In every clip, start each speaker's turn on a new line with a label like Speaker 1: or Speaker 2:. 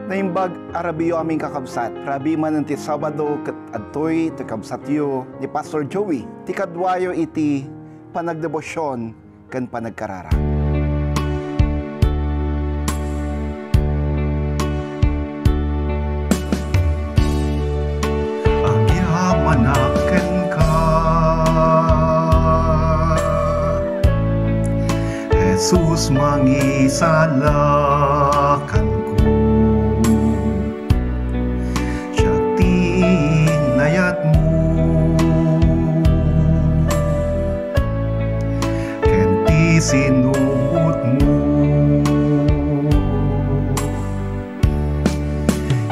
Speaker 1: Naimbag arabiyo aming kakabsat. Rabi man ti Sabado ket adtoy ti kabsatyo ni Pastor Joey. Ti kadwayo iti panagdebosyon ken panagkarara.
Speaker 2: Agyamanaken ka, Jesus mangisalakan sinubot mo.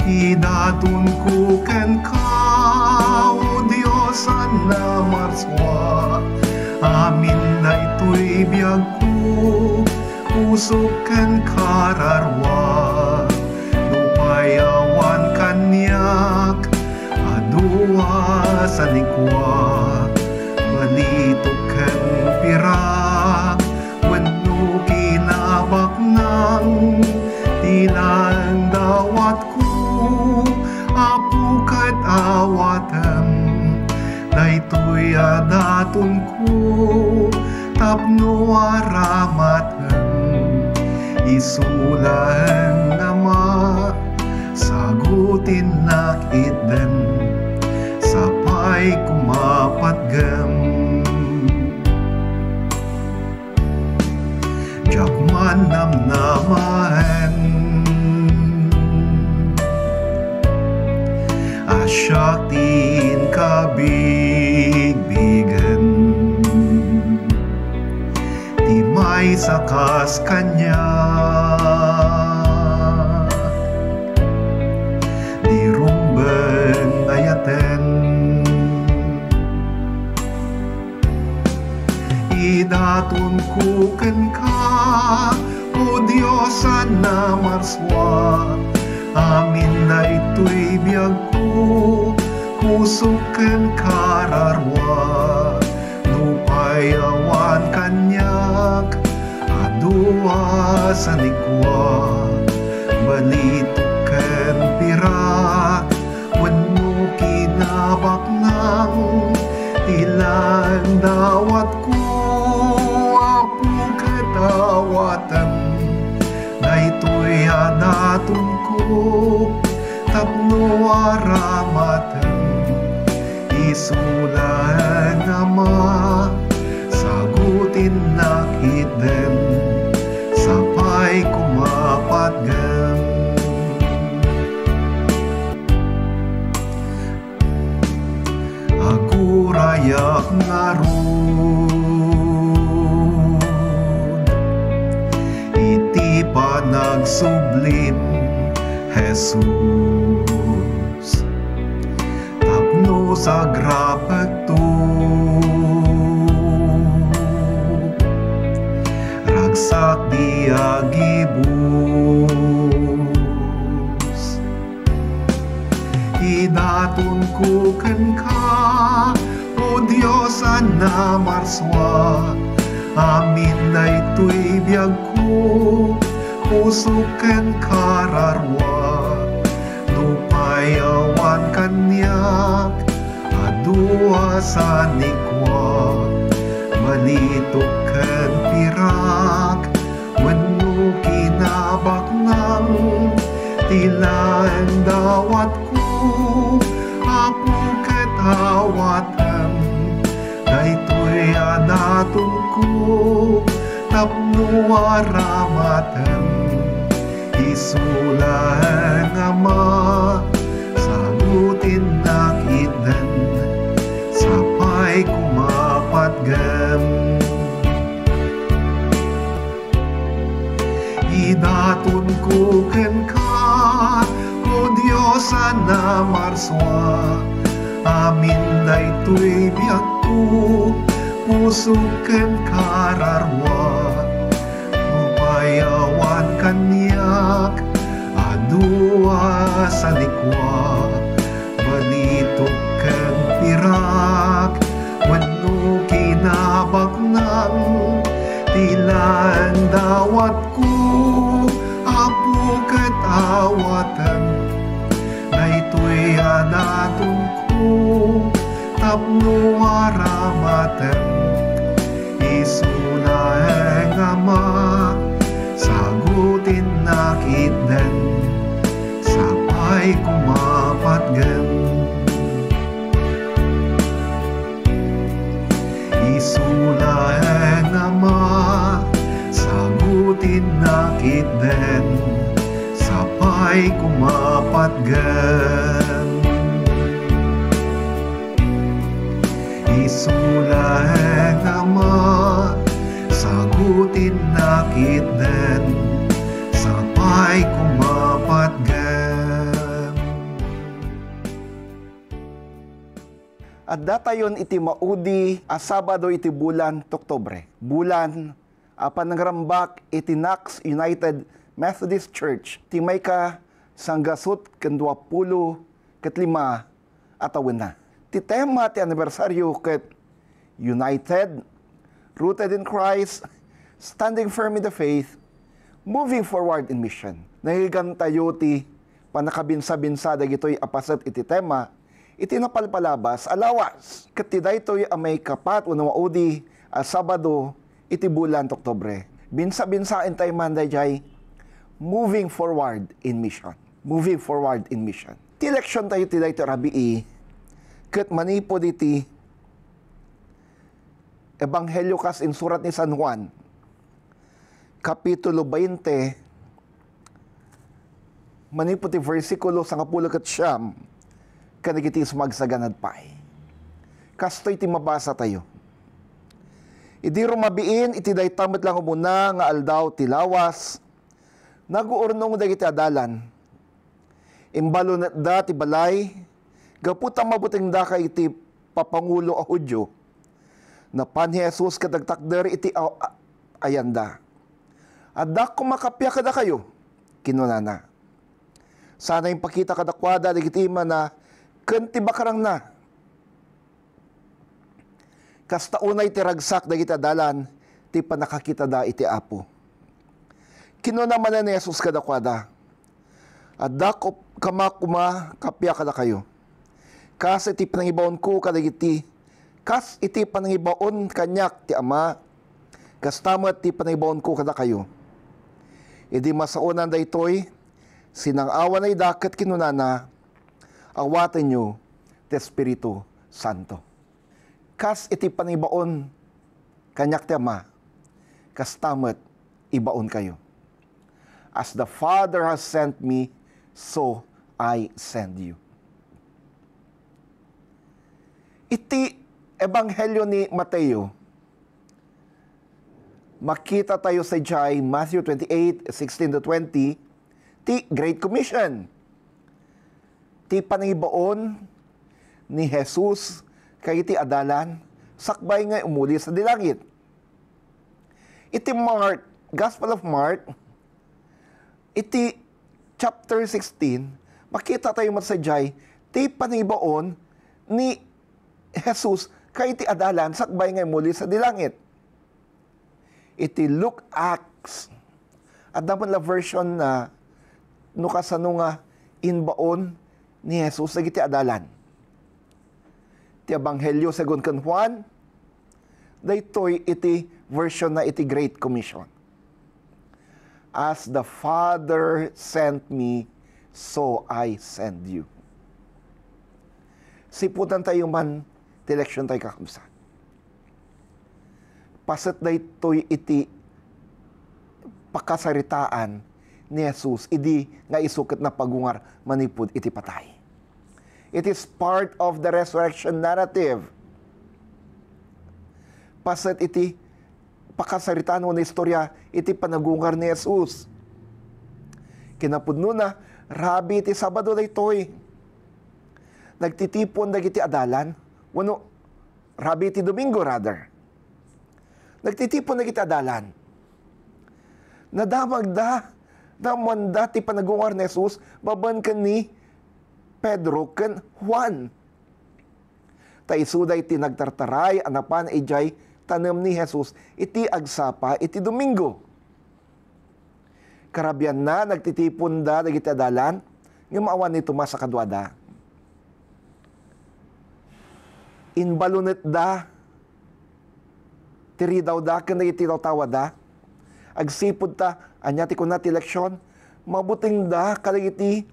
Speaker 2: Idatun ko ken ka, o Diyos na marswa, amin na ito'y biyag ko, usok ken kararwa, lupayawan kanyak, adua sa likwa, balitok ken pirak, kinabak ng tilang dawat ko, apu kat awatem, daytoy adatun ko, tapno aramatem, isulan nama, sagutin nakiten, sapay kumapatgam. Jakman namnaman, asyaktin kabigbigan, di may sakas kanya, di rumben ayaten. Idatun ko ken ka, o Diyos na marswa, amin na ito'y biyag ko, kusok ken kararwa, lupayawan kanyak, adua sa likwa, balitok ken pirak, wenno kinabak ng ilan dawat ko, awatem, na ito'y adatun ko, tapno aramatem, isulan nama, sagutin nakiten, sapay kumapatgam. Agurayak ngaron, panagsublim, Jesus, tapno sa grapagto, ragsak di agibus, idatun ko ken ka, o Diyos na marswa, amin na ito'y biyag ko, usok ken kararwa, lupayawan kanyak, adua sa likwa, balitok ken pirak, wenno kinabak ng tilaan dawat ko, apu ket awatem, daytoy adatun ko, tapno aramatem, isulan ama, sagutin nakiten, sapay kumapatgam. Idatun ko ken ka, o Diyos na marswa, amin na ito'y biyag ko, pusok ken kararwa, lupayawan kanyak, adua sa likwa, balitok ken pirak, wenno kinabak ng tilaan dawat ko, apu ket awatan. tapno aramatan, isula ang ama, sagutin nakitdan, sapay kumapatgan. Isula ang ama, sagutin nakitdan, sapay kumapatgan. Isula ang ama, sagutin nakitdan, sapay kumapatgan.
Speaker 1: At datayon iti maudi a Sabado iti bulan Oktubre. Bulan apan nangrambak iti Knox United Methodist Church ti may ka sanggasut ken 20 ket 5 atawin na. Ti tema ti anibersaryo ket United, Rooted in Christ, Standing Firm in the Faith, Moving Forward in Mission. Nahigan tayo ti panakabinsa-binsa dagitoy apasat iti tema, iti napalpalabas alawas. Ket ti daytoy a may kapat wenno maudi a Sabado iti bulan Oktubre. Binsa-binsaen tayo man dayjay moving forward in mission. Moving forward in mission. Ti leksyon tayo ti daytoy rabii ket manipod iti Ebanghelyo kas in surat ni San Juan, Kapitulo 20, manipod ti versikulo 10 ket 9, kanagiti sumagsaganad pay. Kastoy ti mabasa tayo. Idi rumabiin iti daytamet lang umuna nga aldaw ti lawas, naguurnong dagiti adalan. Imbalo na da ti balay, gaputang mabuting da kay iti papangulo a Hudyo, na pan Jesus kadagtakder iti ayanda. Adda kumakapya kada kayo, kinunana. Sana yung pakita kadakwada, digitima na, kanti bakarang na. Kasta unay ti ragsak dagiti adalan, ti panakakita da iti apo. Kinuna man ni Jesus kadakwada, adda kamakuma kapya kada kayo. Kas iti panangibawon ko kadagiti, kas iti panangibaon kanyak ti ama, kas tamat ti panangibawon ko kada kayo. Idi masaunan daytoy, sinang-awan ay dakat kinunana, awaten nyo ti Espiritu Santo. Kas iti panangibaon kanyak ti ama, kas tamat ibaon kayo. As the Father has sent me, so I send you. Iti Ebanghelyo ni Mateo, makita tayo sa Jai, Matthew 28:16-20, ti Great Commission. Ti panibaon ni Jesus kay iti adalan, sakbay nga umuli sa dilangit. Iti Mark, Gospel of Mark, iti chapter 16, makita tayo sa Jai, ti panibaon ni Jesus kay iti adalan, sakbay nga umuli sa dilangit. Iti Luke Acts, at dapat la version na nukasano nga inbaon ni Jesus sa iti adalan. Ti Ebanghelyo segon kan Juan, daytoy iti version na iti Great Commission. As the Father sent me, so I send you. Siputan tayo man, ti leksyon tayo kakamsa. Pasat daytoy iti pakasaritaan ni Jesus, idi nga isukat na pagungar manipud iti patay. It is part of the resurrection narrative. Pasat iti pakasaritaan mo na istorya, iti panagungar ni Jesus. Kinapudno na, rabi iti Sabado daytoy. Nagtitipon dagiti adalan, wano, rabi iti Domingo rather. Nagtitipon na kita adalan. Nadamag da, damanda ti panagungar ni Jesus, baban ka ni Pedro ken Juan. Taisuday ti nagtartaray, anapan ijay, tanem ni Jesus, iti agsapa, iti Domingo. Karabyan na, nagtitipon da, dagiti adalan, yung maawan ni Tomas sa kadwada. inbalunit da, tiri daw da, kanda itiraw-tawa da, agsipod ta, anya ti kunat eleksyon, mabuting da, kalagiti,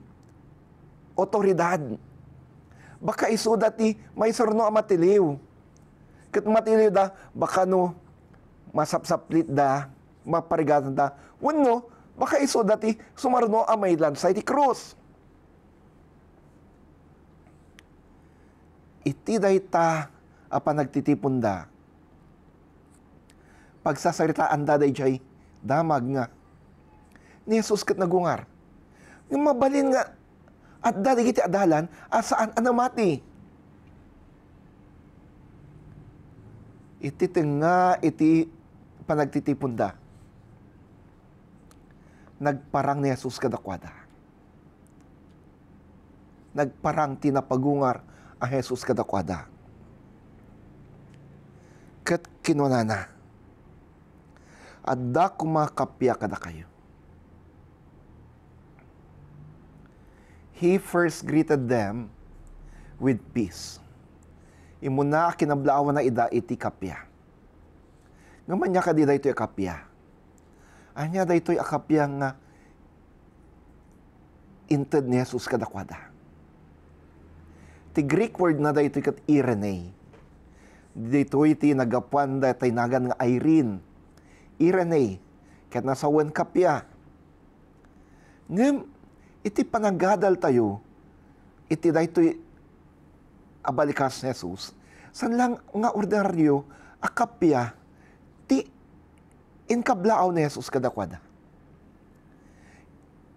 Speaker 1: otoridad. Baka isuda ti, may surno ang matiliw. Kat matiliw da, baka no, masapsaplit da, maparigatan da. Wano, baka isuda ti, sumarno ang may lansay ti krus. Iti day ta, apa nagtitipon da. Pagsasaritaan da day jay, damag nga. Ni Jesus kat nagungar. Yung mabalin nga, at dali kiti adalan, asaan anamati. Iti nga, iti panagtitipon da. Nagparang ni Jesus kadakwada. Nagparang tinapagungar a Jesus kadakwada. Kat kinunana. Adda kumakapya kada kayo. He first greeted them with peace. Imuna kinablawan na ida iti kapya. Ngaman niya kadida ito'y kapya. Anya da ito'y akapya nga inted ni Jesus kadakwada. Ti Greek word na da ito'y kat irene. Dito iti nagapuan da tay nagan nga Irene. Irene. Kat nasawan kapya. Ngem, iti panagadal tayo, iti da ito'y abalikas ni Jesus. San lang nga ordinaryo, akapya, ti inkablaaw ni Jesus kadakwada.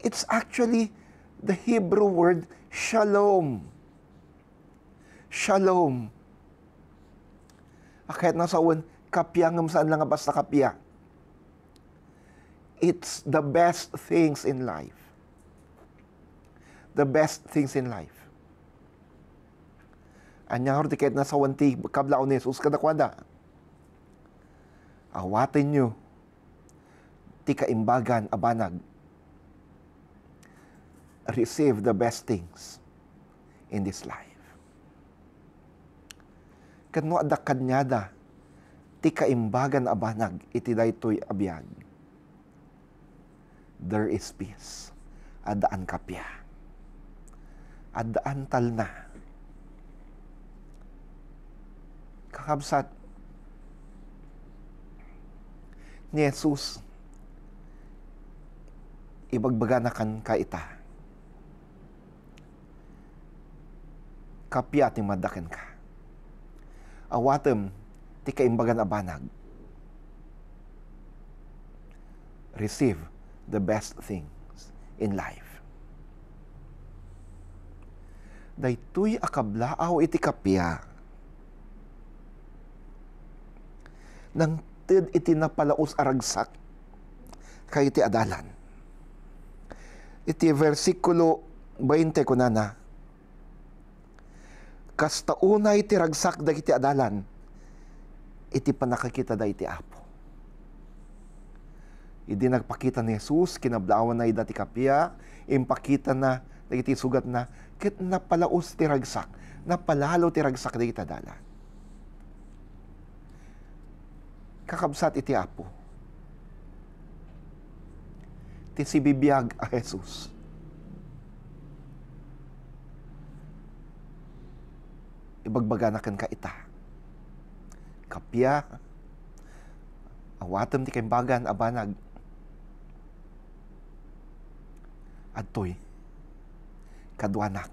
Speaker 1: It's actually the Hebrew word shalom. Shalom. Kahit nasawan, kapya ngam saan lang nga basta kapya. It's the best things in life. The best things in life. Anya horti kahit nasawan ti kablao ni Jesus kadakwada. Awatin nyo ti kaimbagan abanag. Receive the best things in this life. Kano adak kanyada, ti kaimbagan abanag, iti daytoy abiyag. There is peace. Adaan kapya. Adaan talna. Kakabsat, ni Jesus, ibagbaganakan ka ita. Kapya ti madaken ka. Awatem, ti kaimbagan abanag. Receive the best things in life. Daytoy akablaaw iti kapya. Nang tid iti napalaos aragsak kay iti adalan. Iti versikulo 20 kunana. Kasta unay ti ragsak da iti adalan, iti panakakita da iti Apo. Idi nagpakita ni Jesus, kinablaawan na ida ti kapya, impakita na, da iti sugat na, kit napalaos ti ragsak, napalalo ti ragsak da iti adalan. Kakabsat iti Apo. Ti sibibiyag a Jesus. Ibagbaganakan ka ita. Kapya, awatem ti kaimbagan abanag. Adtoy, kadwanak,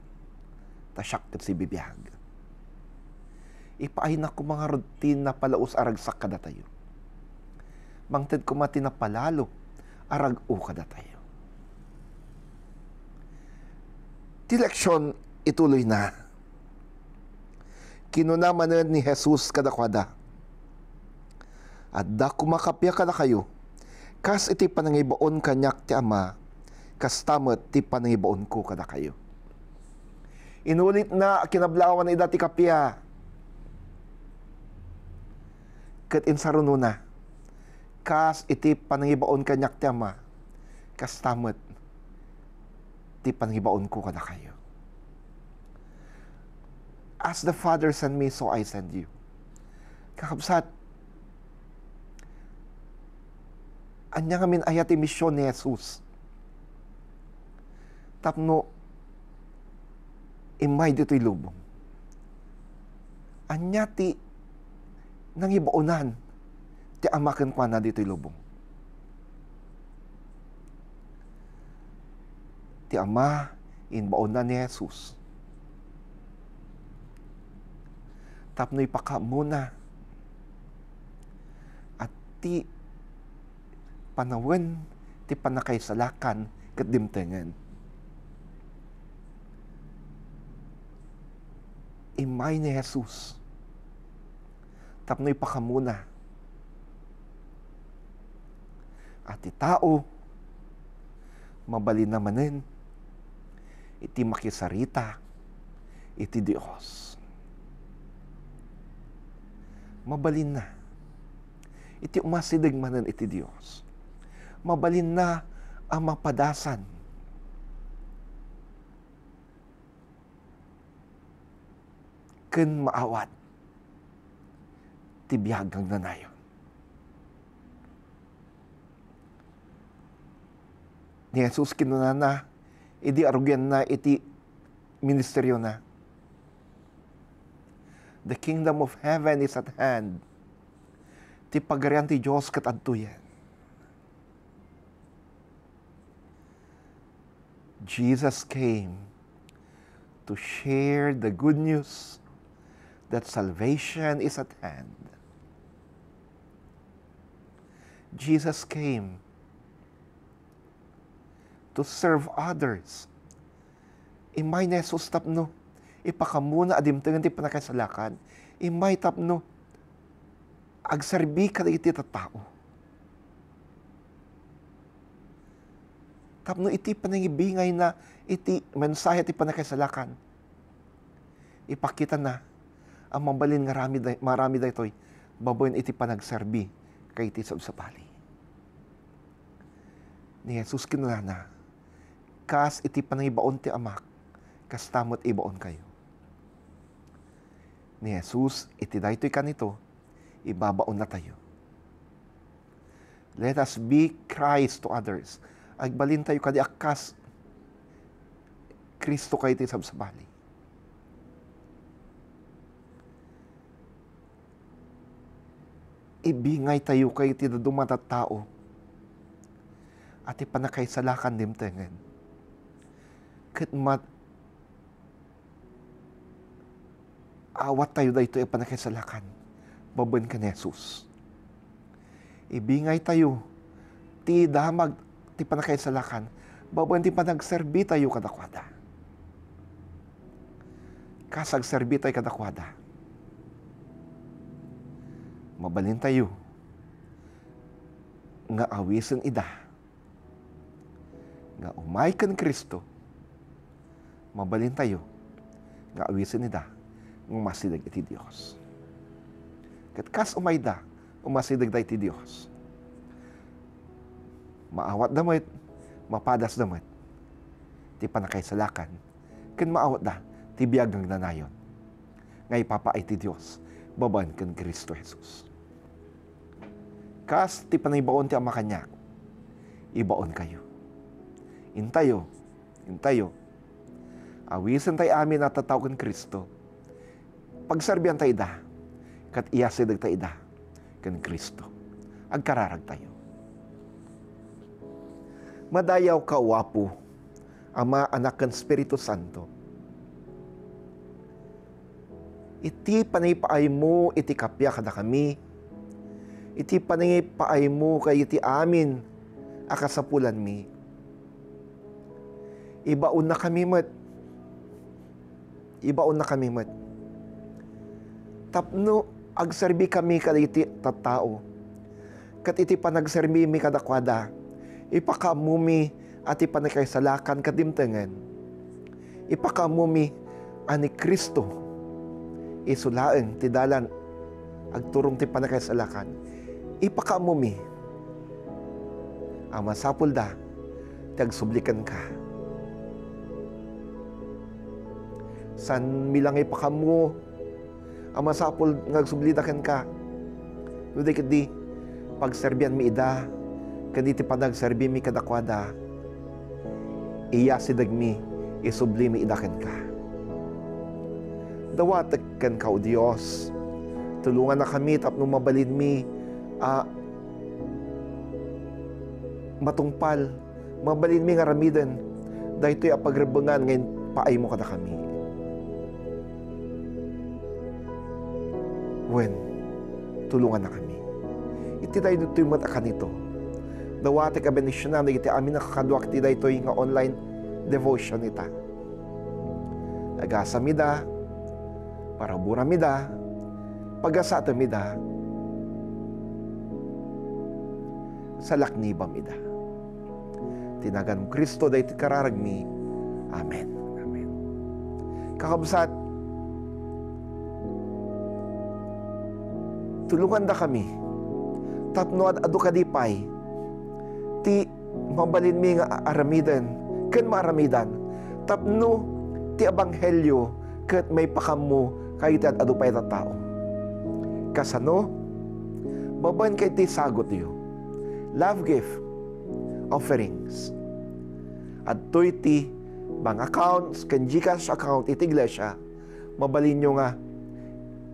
Speaker 1: tasyak kat si bibiyag. Ipaay na ko mga routine na palaos aragsak kada tayo. Mangted ko mati na palalo, arag-o kada tayo. Ti leksyon ituloy na. Kinunamanan ni Jesus kadakwada. At da kumakapya kada kayo, kas iti panangibaon kanyak ti Ama, kas tamet ti panangibaon ko kada kayo. Inulit na kinablawan na ida ti kapya. Kat insaruno na, kas iti panangibaon kanyak ti Ama, kas tamet ti panangibaon ko kada kayo. As the Father sent me, so I send you. Kakabsat, anya ngamin ayat misyon ni Jesus. Tapno, imay dito'y lubong. Anya ti nangibaunan ti amaken kwa na dito'y lubong. Ti ama inbaunan ni Jesus. Tapno ipaka muna at ti panawen ti panakaysalakan ket dimtengen. Imay ni Jesus. Tapno ipaka muna. At ti tao mabalin namanen iti makisarita iti Dios. Mabalin na. Iti umasidig manen iti Dios. Mabalin na ang mapadasan. Ken maawat. Ti biyagang nanayon. Ni Jesus kinunana, idi arugyan na iti ministeryo na. The kingdom of heaven is at hand. Ti pagarian ti Diyos ket adtoyen. Jesus came to share the good news that salvation is at hand. Jesus came to serve others. Imay na Jesus tapno, ipakamuna adimtengan ti panakasalakan, imay tapno, agserbi ka iti tao. Tapno iti panangibingay na iti mensahe ti panakasalakan. Ipakita na, ang mabalin nga marami daytoy, baboyin iti panagserbi kay iti sabsapali. Ni Jesus kinunana, kas iti panangibaon ti amak, kas tamot ibaon kayo. Ni Jesus, iti daytoy kanito, ibabaon na tayo. Let us be Christ to others. Agbalin tayo kadi akas Kristo kayo iti sabsabali. Ibingay tayo kayo iti dumatat tao at ipanakaysalakan dimtengen. Ket awat tayo dayto ipanakaysalakan. Baben ka ni Jesus. Ibingay tayo ti damag ti panakaysalakan. Baben ti panagserbi tayo kadakwada. Kasagserbi tayo kadakwada. Mabalin tayo nga awisen ida nga umay ken Kristo. Mabalin tayo nga awisen ida ng masidag iti Dios. Ket kas umayda umasidag da iti Dios. Maawat damit, mapadas damit ti panakaysalakan ken maawat da ti biyagang nanayon nga ipapaay ti Dios baban ken Kristo Jesus. Kas ti panaybaon ti ama kanyak, ibaon kayo. Intayo, awisan tayo amin at tataw ken Kristo. Pagsarbihan tayo da, kat iyasidag tayo da, ken Kristo. Agkararag tayo. Madayaw ka, wapo, Ama, Anak, ken Espiritu Santo. Iti panaypaay mo, iti kapya kada kami. Iti panaypaay mo kay iti amin, akasapulan mi. Ibaon na kami met. Tapno, agserbi kami kada iti tattao. Kat iti panagserbi mi kadakwada. Ipakamumi at ipanakaysalakan kadimtengen. Ipakamumi ani Kristo. Isulaeng ti dalan agturong ti panakaysalakan. Ipakamumi. Ang masapul da, ti agsublikan ka. san milangay pa kamo, ang masapol ngagsublidakan ka. Duday kadi, pagserbian mi ida, kadi ti panagserbi mi kadakwada, iya si dagmi, isubli mi idakan ka. Dawatag kan ka o Diyos, tulungan na kami tapno mabalin mi, matungpal, mabalin mi nga ramidan, dahil ito'y apagrebangan ngayon paay mo kada kami. When, tulungan na kami. Iti tayo dito'y matakan ito. Dawati ka benisyonan, iti amin nakakadwak iti tayo ito'y nga online devotion ita. Nagasa mida, parabura mida, pag-asata mida, sa lakniba mida. Tinagan mo Kristo dahil iti kararagmi. Amen. Amen. Kakabsat, tulungan da kami. Tapno at adu kadipay. Ti mabalin mi nga aramidan. Ken maaramidan. Tapno ti abanghelyo ket may pakamo kayo ti at adu pay tao. Kasano? Baban kay ti sagot yo. Love gift. Offerings. At to'y ti bank accounts, kan GCash account, iti iglesia, mabalin nyo nga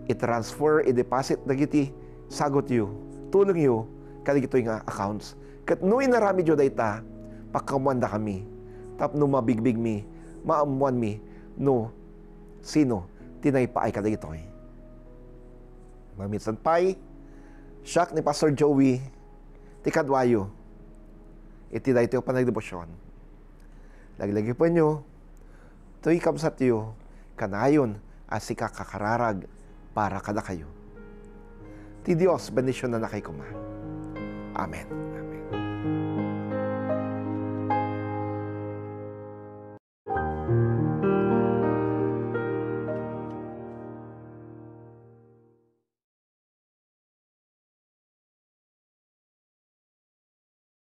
Speaker 1: i-transfer, i-deposit dagiti sagot yu, tulong yu, kadigito'y nga accounts. Kat no inarami dyo dayta, pagkamuanda kami, tapno mabigbig mi, maamuan mi, no, sino, tinaypaay kadigito'y. Mamitsan pa'y, siyak ni Pastor Joey, ti kadwayo, iti da ito panagdebosyon. Laglagi po nyo, ito'y kamsat yu, kanayon, as kakararag para kada kayo. Ti Diyos, bendisyon na kay kuma. Amen.